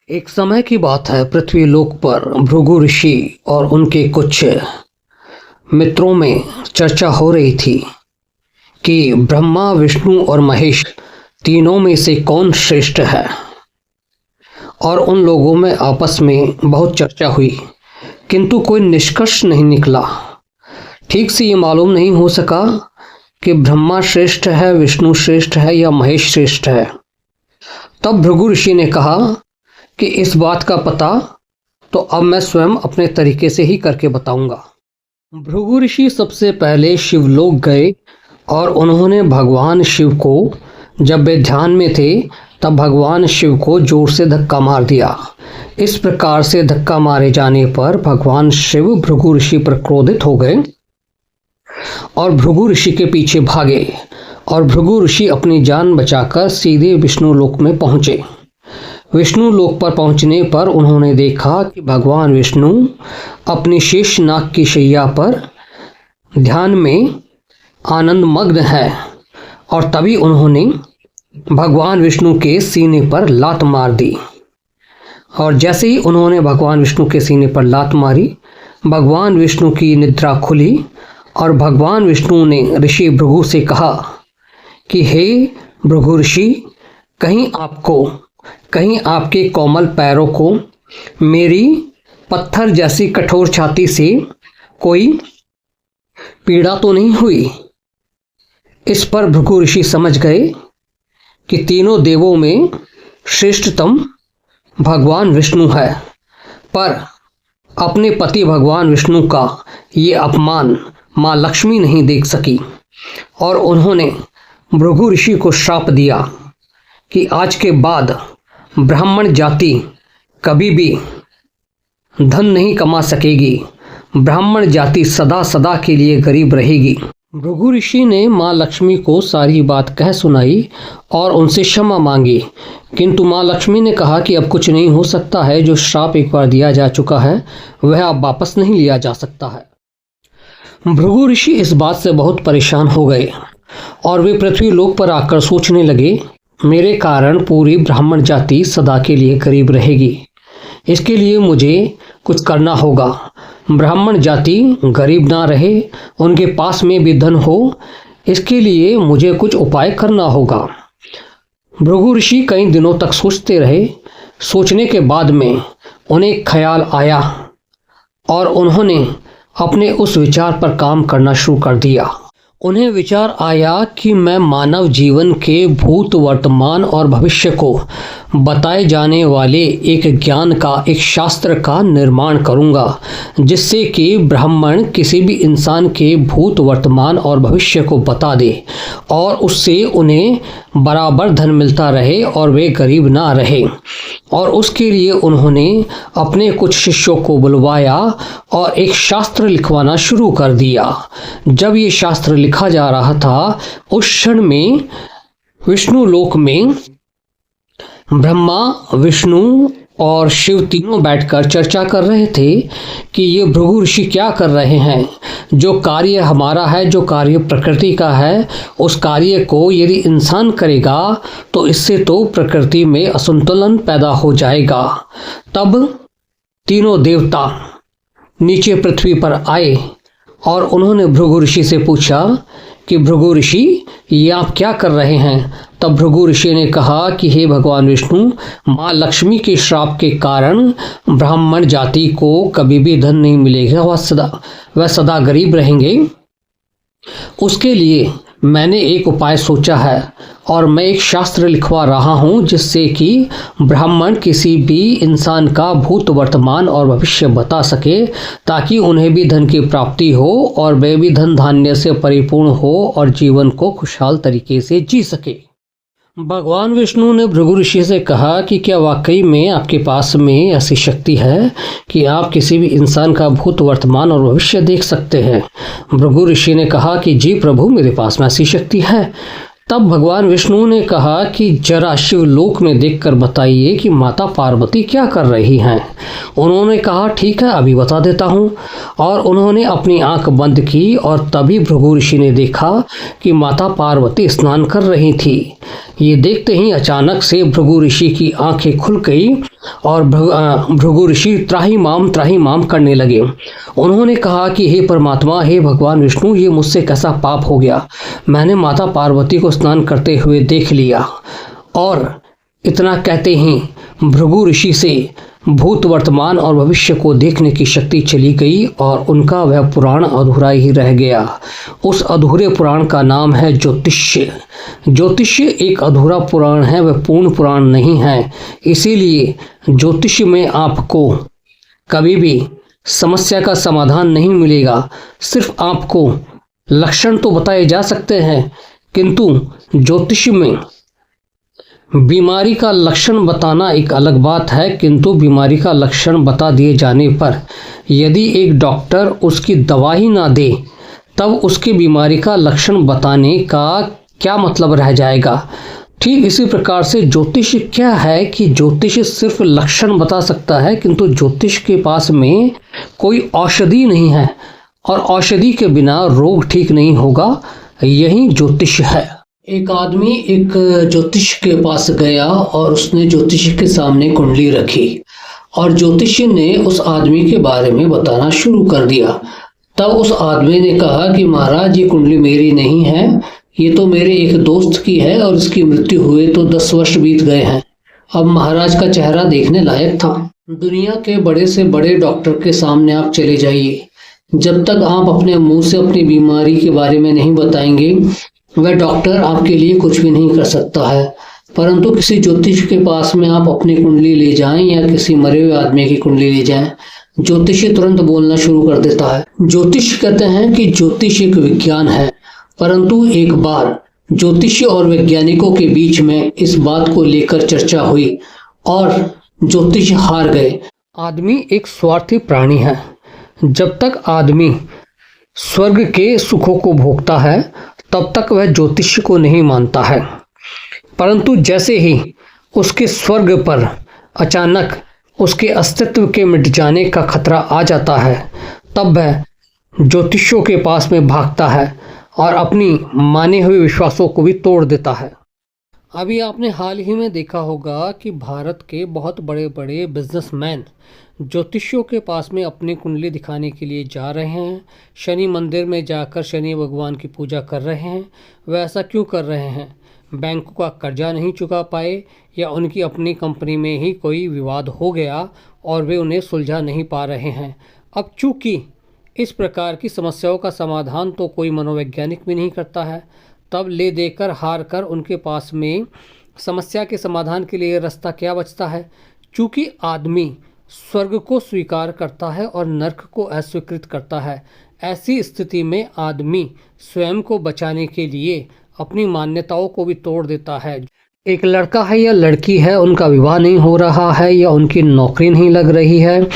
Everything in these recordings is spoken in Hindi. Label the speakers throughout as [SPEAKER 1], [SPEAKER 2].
[SPEAKER 1] एक समय की बात है, पृथ्वी लोक पर भृगु ऋषि और उनके कुछ मित्रों में चर्चा हो रही थी कि ब्रह्मा, विष्णु और महेश तीनों में से कौन श्रेष्ठ है। और उन लोगों में आपस में बहुत चर्चा हुई, किंतु कोई निष्कर्ष नहीं निकला। ठीक से ये मालूम नहीं हो सका कि ब्रह्मा श्रेष्ठ है, विष्णु श्रेष्ठ है या महेश श्रेष्ठ है। तब भृगु ऋषि ने कहा कि इस बात का पता तो अब मैं स्वयं अपने तरीके से ही करके बताऊंगा। भृगु ऋषि सबसे पहले शिवलोक गए और उन्होंने भगवान शिव को, जब वे ध्यान में थे तब भगवान शिव को जोर से धक्का मार दिया। इस प्रकार से धक्का मारे जाने पर भगवान शिव भृगु ऋषि पर क्रोधित हो गए और भृगु ऋषि के पीछे भागे और भृगु ऋषि अपनी जान बचाकर सीधे विष्णु लोक में पहुंचे। विष्णु लोक पर पहुंचने पर उन्होंने देखा कि भगवान विष्णु अपनी शेष नाग की शैया पर ध्यान में आनंद मग्न है। और तभी उन्होंने भगवान विष्णु के सीने पर लात मार दी। और जैसे ही उन्होंने भगवान विष्णु के सीने पर लात मारी, भगवान विष्णु की निद्रा खुली और भगवान विष्णु ने ऋषि भृगु से कहा कि हे भृगु ऋषि, कहीं आपके कोमल पैरों को मेरी पत्थर जैसी कठोर छाती से कोई पीड़ा तो नहीं हुई। इस पर भृगु ऋषि समझ गए कि तीनों देवों में श्रेष्ठतम भगवान विष्णु है, पर अपने पति भगवान विष्णु का ये अपमान माँ लक्ष्मी नहीं देख सकी और उन्होंने भृगु ऋषि को श्राप दिया कि आज के बाद ब्राह्मण जाति कभी भी धन नहीं कमा सकेगी, ब्राह्मण जाति सदा सदा के लिए गरीब रहेगी। भृगु ऋषि ने माँ लक्ष्मी को सारी बात कह सुनाई और उनसे क्षमा मांगी, किंतु माँ लक्ष्मी ने कहा कि अब कुछ नहीं हो सकता है। जो श्राप एक बार दिया जा चुका है वह अब वापस नहीं लिया जा सकता है। भृगु ऋषि इस बात से बहुत परेशान हो गए और वे पृथ्वी लोक पर आकर सोचने लगे, मेरे कारण पूरी ब्राह्मण जाति सदा के लिए गरीब रहेगी। इसके लिए मुझे कुछ करना होगा। ब्राह्मण जाति गरीब ना रहे, उनके पास में भी धन हो, इसके लिए मुझे कुछ उपाय करना होगा। भृगु ऋषि कई दिनों तक सोचते रहे। सोचने के बाद में उन्हें एक ख्याल आया और उन्होंने अपने उस विचार पर काम करना शुरू कर दिया। उन्हें विचार आया कि मैं मानव जीवन के भूत, वर्तमान और भविष्य को बताए जाने वाले एक ज्ञान का, एक शास्त्र का निर्माण करूंगा, जिससे कि ब्राह्मण किसी भी इंसान के भूत, वर्तमान और भविष्य को बता दे और उससे उन्हें बराबर धन मिलता रहे और वे गरीब ना रहे। और उसके लिए उन्होंने अपने कुछ शिष्यों को बुलवाया और एक शास्त्र लिखवाना शुरू कर दिया। जब ये शास्त्र लिखा जा रहा था, उस क्षण में विष्णु लोक में ब्रह्मा, विष्णु और शिव तीनों बैठकर चर्चा कर रहे थे कि ये भृगु ऋषि क्या कर रहे हैं। जो कार्य हमारा है, जो कार्य प्रकृति का है, उस कार्य को यदि इंसान करेगा तो इससे तो प्रकृति में असंतुलन पैदा हो जाएगा। तब तीनों देवता नीचे पृथ्वी पर आए और उन्होंने भृगु ऋषि से पूछा कि भृगु ऋषि, ये आप क्या कर रहे हैं। तब भृगु ऋषि ने कहा कि हे भगवान विष्णु, माँ लक्ष्मी के श्राप के कारण ब्राह्मण जाति को कभी भी धन नहीं मिलेगा, वह सदा गरीब रहेंगे। उसके लिए मैंने एक उपाय सोचा है और मैं एक शास्त्र लिखवा रहा हूँ, जिससे कि ब्राह्मण किसी भी इंसान का भूत, वर्तमान और भविष्य बता सके, ताकि उन्हें भी धन की प्राप्ति हो और वे भी धन धान्य से परिपूर्ण हो और जीवन को खुशहाल तरीके से जी सके। भगवान विष्णु ने भृगु ऋषि से कहा कि क्या वाकई में आपके पास में ऐसी शक्ति है कि आप किसी भी इंसान का भूत, वर्तमान और भविष्य देख सकते हैं। भृगु ऋषि ने कहा कि जी प्रभु, मेरे पास में ऐसी शक्ति है। तब भगवान विष्णु ने कहा कि जरा शिवलोक में देखकर बताइए कि माता पार्वती क्या कर रही हैं। उन्होंने कहा ठीक है, अभी बता देता हूँ। और उन्होंने अपनी आंख बंद की और तभी भृगु ऋषि ने देखा कि माता पार्वती स्नान कर रही थी। ये देखते ही अचानक से भृगु ऋषि की आंखें खुल गई और भृगु ऋषि त्राही माम करने लगे। उन्होंने कहा कि हे परमात्मा, हे भगवान विष्णु, ये मुझसे कैसा पाप हो गया। मैंने माता पार्वती को स्नान करते हुए देख लिया। और इतना कहते ही भृगु ऋषि से भूत, वर्तमान और भविष्य को देखने की शक्ति चली गई और उनका वह पुराण अधूरा ही रह गया। उस अधूरे पुराण का नाम है ज्योतिष्य। ज्योतिष्य एक अधूरा पुराण है, वह पूर्ण पुराण नहीं है। इसीलिए ज्योतिष्य में आपको कभी भी समस्या का समाधान नहीं मिलेगा। सिर्फ आपको लक्षण तो बताए जा सकते हैं, किंतु ज्योतिष में बीमारी का लक्षण बताना एक अलग बात है। किंतु बीमारी का लक्षण बता दिए जाने पर यदि एक डॉक्टर उसकी दवा ही ना दे, तब उसकी बीमारी का लक्षण बताने का क्या मतलब रह जाएगा। ठीक इसी प्रकार से ज्योतिष क्या है कि ज्योतिष सिर्फ लक्षण बता सकता है, किंतु ज्योतिष के पास में कोई औषधि नहीं है और औषधि के बिना रोग ठीक नहीं होगा। यही ज्योतिष है। एक आदमी एक ज्योतिष के पास गया और उसने ज्योतिष के सामने कुंडली रखी और ज्योतिष ने उस आदमी के बारे में बताना शुरू कर दिया। तब उस आदमी ने कहा कि महाराज, ये कुंडली मेरी नहीं है, ये तो मेरे एक दोस्त की है और इसकी मृत्यु हुए तो 10 वर्ष बीत गए हैं। अब महाराज का चेहरा देखने लायक था। दुनिया के बड़े से बड़े डॉक्टर के सामने आप चले जाइए, जब तक आप अपने मुंह से अपनी बीमारी के बारे में नहीं बताएंगे, वह डॉक्टर आपके लिए कुछ भी नहीं कर सकता है। परंतु किसी ज्योतिष के पास में आप अपनी कुंडली ले जाएं या किसी मरे हुए आदमी की कुंडली ले जाएं, ज्योतिषी तुरंत बोलना शुरू कर देता है। ज्योतिष कहते हैं कि ज्योतिष एक विज्ञान है, परंतु एक बार ज्योतिषी और वैज्ञानिकों के बीच में इस बात को लेकर चर्चा हुई और ज्योतिष हार गए। आदमी एक स्वार्थी प्राणी है। जब तक आदमी स्वर्ग के सुखों को भोगता है, तब तक वह ज्योतिष को नहीं मानता है। परंतु जैसे ही उसके स्वर्ग पर अचानक उसके अस्तित्व के मिट जाने का खतरा आ जाता है, तब वह ज्योतिषियों के पास में भागता है और अपनी माने हुए विश्वासों को भी तोड़ देता है। अभी आपने हाल ही में देखा होगा कि भारत के बहुत बड़े बड़े बिजनेसमैन ज्योतिषियों के पास में अपनी कुंडली दिखाने के लिए जा रहे हैं। शनि मंदिर में जाकर शनि भगवान की पूजा कर रहे हैं। वह ऐसा क्यों कर रहे हैं? बैंकों का कर्जा नहीं चुका पाए या उनकी अपनी कंपनी में ही कोई विवाद हो गया और वे उन्हें सुलझा नहीं पा रहे हैं। अब चूँकि इस प्रकार की समस्याओं का समाधान तो कोई मनोवैज्ञानिक भी नहीं करता है, तब ले देकर हार कर उनके पास में समस्या के समाधान के लिए रास्ता क्या बचता है? चूँकि आदमी स्वर्ग को स्वीकार करता है और नर्क को अस्वीकृत करता है, ऐसी स्थिति में आदमी स्वयं को बचाने के लिए अपनी मान्यताओं को भी तोड़ देता है। एक लड़का है या लड़की है, उनका विवाह नहीं हो रहा है या उनकी नौकरी नहीं लग रही है,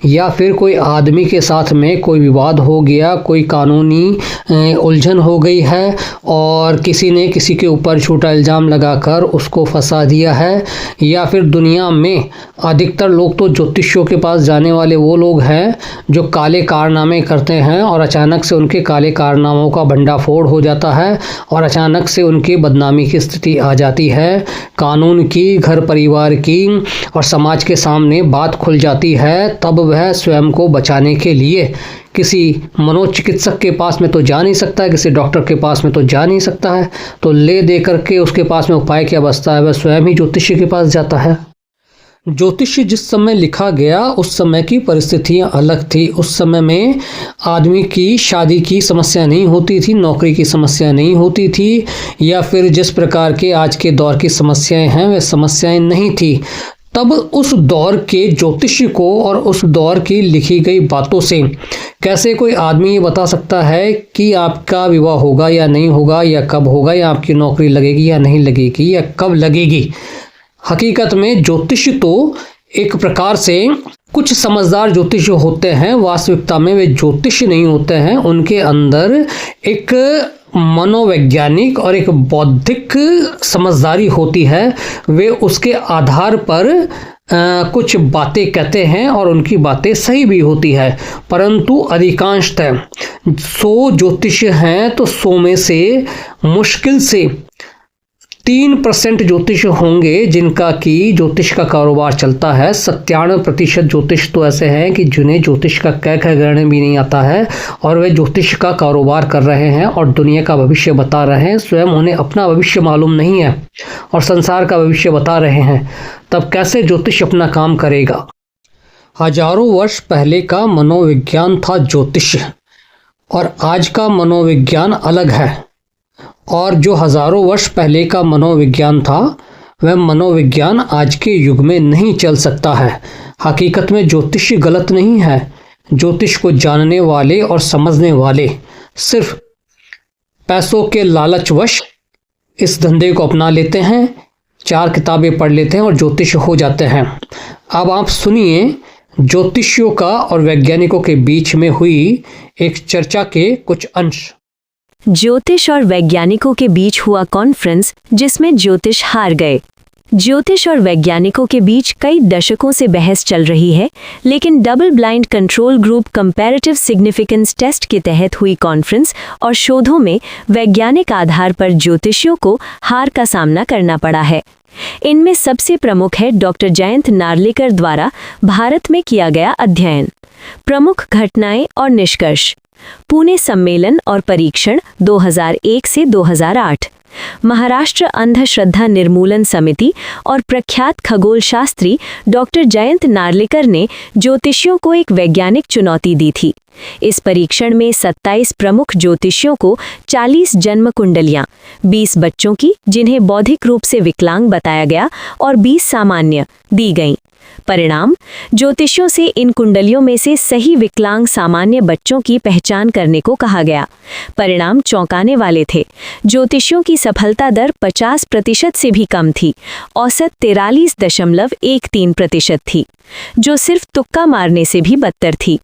[SPEAKER 1] या फिर कोई आदमी के साथ में कोई विवाद हो गया, कोई कानूनी उलझन हो गई है और किसी ने किसी के ऊपर झूठा इल्ज़ाम लगाकर उसको फंसा दिया है, या फिर दुनिया में अधिकतर लोग तो ज्योतिषियों के पास जाने वाले वो लोग हैं जो काले कारनामे करते हैं और अचानक से उनके काले कारनामों का भंडाफोड़ हो जाता है और अचानक से उनकी बदनामी की स्थिति आ जाती है। कानून की, घर परिवार की और समाज के सामने बात खुल जाती है। तब वह स्वयं को बचाने के लिए किसी मनोचिकित्सक के पास में तो जा नहीं सकता है, किसी डॉक्टर के पास में तो जा नहीं सकता है, तो ले दे करके उसके पास में उपाय क्या बचता है? वह स्वयं ही ज्योतिषी के पास जाता है। ज्योतिष जिस समय लिखा गया उस समय की परिस्थितियां अलग थी। उस समय में आदमी की शादी की समस्या नहीं होती थी, नौकरी की समस्या नहीं होती थी, या फिर जिस प्रकार के आज के दौर की समस्याएं हैं वह समस्याएं नहीं थी। तब उस दौर के ज्योतिष को और उस दौर की लिखी गई बातों से कैसे कोई आदमी ये बता सकता है कि आपका विवाह होगा या नहीं होगा, या कब होगा, या आपकी नौकरी लगेगी या नहीं लगेगी, या कब लगेगी? हकीकत में ज्योतिष तो एक प्रकार से कुछ समझदार ज्योतिष होते हैं, वास्तविकता में वे ज्योतिष नहीं होते हैं। उनके अंदर एक मनोवैज्ञानिक और एक बौद्धिक समझदारी होती है। वे उसके आधार पर कुछ बातें कहते हैं और उनकी बातें सही भी होती है, परंतु अधिकांशतः 100 ज्योतिष हैं तो 100 में से मुश्किल से 3% ज्योतिष होंगे जिनका कि ज्योतिष का कारोबार चलता है। 97% ज्योतिष तो ऐसे हैं कि जिन्हें ज्योतिष का क ख गणने भी नहीं आता है और वे ज्योतिष का कारोबार कर रहे हैं और दुनिया का भविष्य बता रहे हैं। स्वयं उन्हें अपना भविष्य मालूम नहीं है और संसार का भविष्य बता रहे हैं, तब कैसे ज्योतिष अपना काम करेगा। हजारों वर्ष पहले का मनोविज्ञान था ज्योतिष और आज का मनोविज्ञान अलग है। और जो हजारों वर्ष पहले का मनोविज्ञान था वह मनोविज्ञान आज के युग में नहीं चल सकता है। हकीकत में ज्योतिष गलत नहीं है। ज्योतिष को जानने वाले और समझने वाले सिर्फ पैसों के लालचवश इस धंधे को अपना लेते हैं, 4 किताबें पढ़ लेते हैं और ज्योतिष हो जाते हैं। अब आप सुनिए ज्योतिषियों का और वैज्ञानिकों के बीच में हुई एक चर्चा के कुछ अंश।
[SPEAKER 2] ज्योतिष और वैज्ञानिकों के बीच हुआ कॉन्फ्रेंस जिसमें ज्योतिष हार गए। ज्योतिष और वैज्ञानिकों के बीच कई दशकों से बहस चल रही है, लेकिन double blind control group comparative significance test के तहत हुई कॉन्फ्रेंस और शोधों में वैज्ञानिक आधार पर ज्योतिषियों को हार का सामना करना पड़ा है। इनमें सबसे प्रमुख है डॉक्टर जयंत नार्लिकर द्वारा भारत में किया गया अध्ययन। प्रमुख घटनाएं और निष्कर्ष। पुणे सम्मेलन और परीक्षण 2001 से 2008। महाराष्ट्र अंधश्रद्धा निर्मूलन समिति और प्रख्यात खगोल शास्त्री डॉक्टर जयंत नार्लिकर ने ज्योतिषियों को एक वैज्ञानिक चुनौती दी थी। इस परीक्षण में 27 प्रमुख ज्योतिषियों को 40 जन्म कुंडलियां, 20 बच्चों की जिन्हें बौद्धिक रूप से विकलांग बताया गया और 20 सामान्य दी गईं। परिणाम, ज्योतिषियों से इन कुंडलियों में से सही विकलांग सामान्य बच्चों की पहचान करने को कहा गया। परिणाम चौंकाने वाले थे। ज्योतिषियों की सफलता दर 50% से भी कम थी। औसत 43.13% थी, जो सिर्फ तुक्का मारने से भी बदतर थी।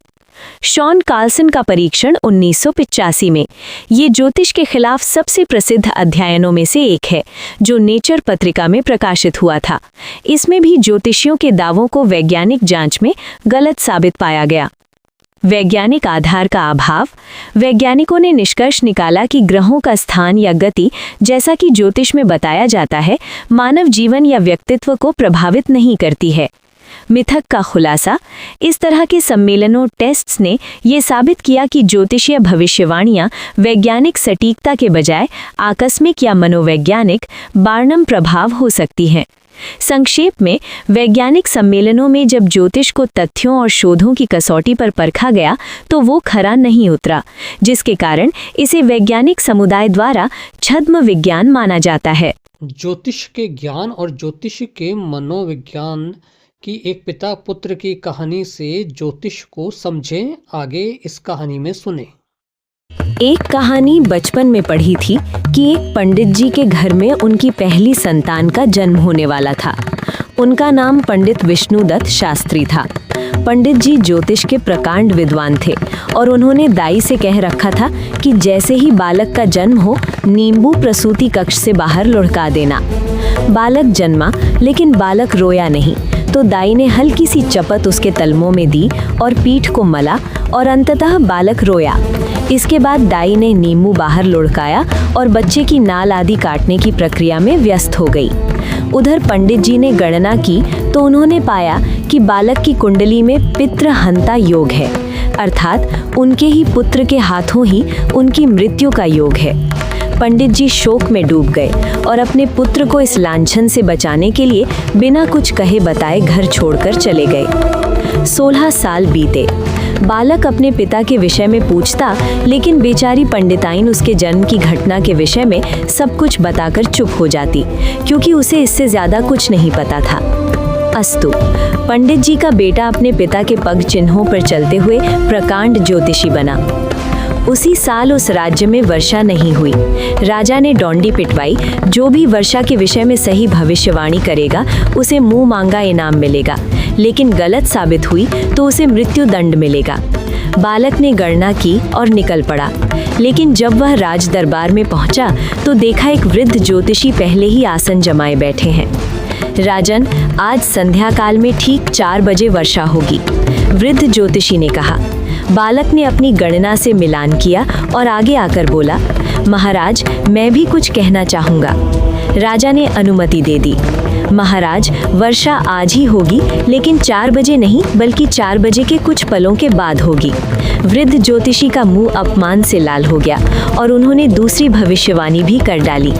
[SPEAKER 2] शॉन कार्लसन का परीक्षण 1985 में। ये ज्योतिष के खिलाफ सबसे प्रसिद्ध अध्ययनों में से एक है, जो नेचर पत्रिका में प्रकाशित हुआ था। इसमें भी ज्योतिषियों के दावों को वैज्ञानिक जांच में गलत साबित पाया गया। वैज्ञानिक आधार का अभाव। वैज्ञानिकों ने निष्कर्ष निकाला कि ग्रहों का स्थान या गति, जैसा कि ज्योतिष में बताया जाता है, मानव जीवन या व्यक्तित्व को प्रभावित नहीं करती है। मिथक का खुलासा। इस तरह के सम्मेलनों टेस्ट्स ने ये साबित किया कि ज्योतिषीय भविष्यवाणियां वैज्ञानिक सटीकता के बजाय आकस्मिक या मनोवैज्ञानिक बार्नम प्रभाव हो सकती हैं। संक्षेप में, वैज्ञानिक सम्मेलनों में जब ज्योतिष को तथ्यों और शोधों की कसौटी पर परखा गया तो वो खरा नहीं उतरा, जिसके कारण इसे वैज्ञानिक समुदाय द्वारा छद्म विज्ञान माना जाता है।
[SPEAKER 1] ज्योतिष के ज्ञान और ज्योतिष के मनोविज्ञान की एक पिता पुत्र की कहानी से ज्योतिष को समझें। आगे इस कहानी में सुने।
[SPEAKER 2] एक कहानी बचपन में पढ़ी थी कि एक पंडित जी के घर में उनकी पहली संतान का जन्म होने वाला था। उनका नाम पंडित विष्णुदत्त शास्त्री था। पंडित जी ज्योतिष के प्रकांड विद्वान थे और उन्होंने दाई से कह रखा था कि जैसे ही बालक का जन्म हो, नींबू प्रसूति कक्ष से बाहर लुढ़का देना। बालक जन्मा, लेकिन बालक रोया नहीं, तो दाई ने हल्की सी चपत उसके तलमों में दी और पीठ को मला और अंततः बालक रोया। इसके बाद दाई ने नींबू बाहर लुढ़काया और बच्चे की नाल आदि काटने की प्रक्रिया में व्यस्त हो गई। उधर पंडित जी ने गणना की तो उन्होंने पाया कि बालक की कुंडली में पितृहंता योग है, अर्थात उनके ही पुत्र के हाथों ही उनकी मृत्यु का योग है। पंडित जी शोक में डूब गए और अपने पुत्र को इस लांछन से बचाने के लिए बिना कुछ कहे बताए घर छोड़कर चले गए। 16 साल बीते। बालक अपने पिता के विषय में पूछता, लेकिन बेचारी पंडिताइन उसके जन्म की घटना के विषय में सब कुछ बताकर चुप हो जाती, क्योंकि उसे इससे ज्यादा कुछ नहीं पता था। अस्तु, पंडित जी का बेटा अपने पिता के पग चिन्हों पर चलते हुए प्रकांड ज्योतिषी बना। उसी साल उस राज्य में वर्षा नहीं हुई। राजा ने डोंडी पिटवाई, जो भी वर्षा के विषय में सही भविष्यवाणी करेगा उसे मुंह मांगा इनाम मिलेगा, लेकिन गलत साबित हुई तो उसे मृत्यु दंड मिलेगा। बालक ने गणना की और निकल पड़ा, लेकिन जब वह राज दरबार में पहुंचा तो देखा एक वृद्ध ज्योतिषी पहले ही आसन जमाए बैठे हैं। राजन, आज संध्या काल में ठीक 4 बजे वर्षा होगी, वृद्ध ज्योतिषी ने कहा। बालक ने अपनी गणना से मिलान किया और आगे आकर बोला, महाराज, मैं भी कुछ कहना चाहूँगा। राजा ने अनुमति दे दी। महाराज, वर्षा आज ही होगी, लेकिन 4 बजे नहीं बल्कि 4 बजे के कुछ पलों के बाद होगी। वृद्ध ज्योतिषी का मुंह अपमान से लाल हो गया और उन्होंने दूसरी भविष्यवाणी भी कर डाली।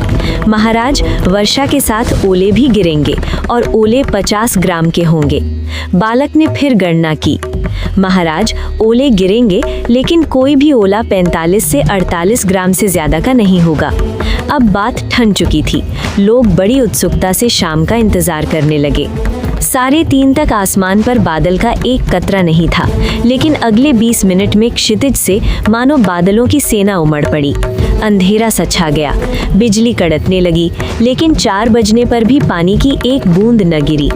[SPEAKER 2] महाराज, वर्षा के साथ ओले भी गिरेंगे और ओले 50 ग्राम के होंगे। बालक ने फिर गणना की। महाराज, ओले गिरेंगे, लेकिन कोई भी ओला 45 से 48 ग्राम से ज्यादा का नहीं होगा। अब बात ठन चुकी थी। लोग बड़ी उत्सुकता से शाम का इंतजार करने लगे। 3:30 तक आसमान पर बादल का एक कतरा नहीं था, लेकिन अगले 20 मिनट में क्षितिज से मानो बादलों की सेना उमड़ पड़ी। अंधेरा सा छा गया, बिजली कड़कने लगी, लेकिन 4 बजने पर भी पानी की एक बूंद न गिरी।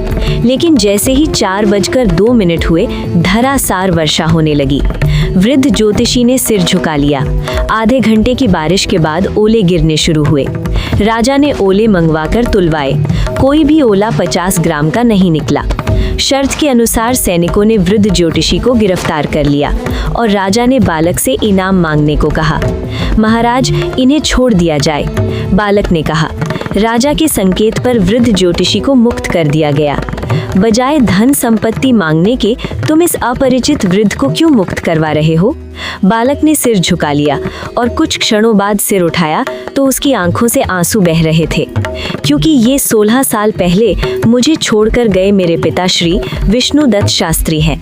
[SPEAKER 2] लेकिन जैसे ही 4:02 हुए, धरासार वर्षा होने लगी। वृद्ध ज्योतिषी ने सिर झुका लिया। आधे घंटे की बारिश के बाद ओले गिरने शुरू हुए। राजा ने ओले मंगवाकर तुलवाए। कोई भी ओला 50 ग्राम का नहीं निकला। शर्त के अनुसार सैनिकों ने वृद्ध ज्योतिषी को गिरफ्तार कर लिया और राजा ने बालक से इनाम मांगने को कहा। महाराज, इन्हें छोड़ दिया जाए, बालक ने कहा। राजा के संकेत पर वृद्ध ज्योतिषी को मुक्त कर दिया गया। बजाय धन संपत्ति मांगने के तुम इस अपरिचित वृद्ध को क्यों मुक्त करवा रहे हो? बालक ने सिर झुका लिया और कुछ क्षणों बाद सिर उठाया तो उसकी आंखों से आंसू बह रहे थे, क्योंकि ये 16 साल पहले मुझे छोड़कर गए मेरे पिता श्री विष्णुदत्त शास्त्री हैं।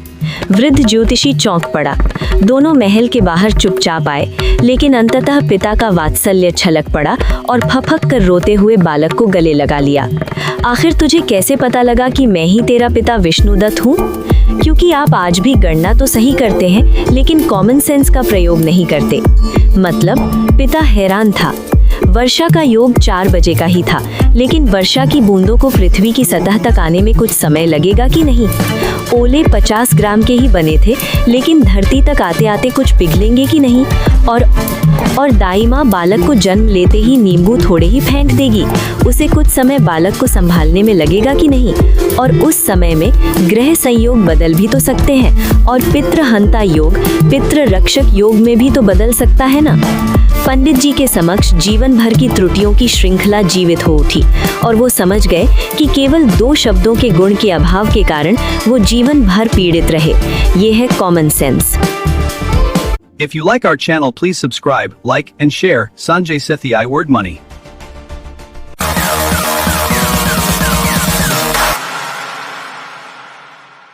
[SPEAKER 2] वृद्ध ज्योतिषी चौंक पड़ा। दोनों महल के बाहर चुपचाप आए, लेकिन अंततः पिता का वात्सल्य छलक पड़ा और फफक कर रोते हुए बालक को गले लगा लिया। आखिर तुझे कैसे पता लगा कि मैं ही तेरा पिता विष्णुदत्त हूँ? क्योंकि आप आज भी गणना तो सही करते हैं, लेकिन कॉमन सेंस का प्रयोग नहीं करते। मतलब, पिता हैरान था। वर्षा का योग 4 बजे का ही था, लेकिन वर्षा की बूंदों को पृथ्वी की सतह तक आने में कुछ समय लगेगा कि नहीं? ओले 50 ग्राम के ही बने थे, लेकिन धरती तक आते आते कुछ पिघलेंगे कि नहीं? और दाई माँ बालक को जन्म लेते ही नींबू थोड़े ही फेंक देगी, उसे कुछ समय बालक को संभालने में लगेगा कि नहीं? और उस समय में ग्रह संयोग बदल भी तो सकते हैं, और पितृहंता योग पितृ रक्षक योग में भी तो बदल सकता है ना? पंडित जी के समक्ष जीवन भर की त्रुटियों की श्रृंखला जीवित हो उठी और वो समझ गए कि केवल 2 शब्दों के गुण के अभाव के कारण वो जीवन भर पीड़ित रहे। ये है common sense.
[SPEAKER 3] If you like our channel, please subscribe, like, and share. Sanjay Sethi, Word Money.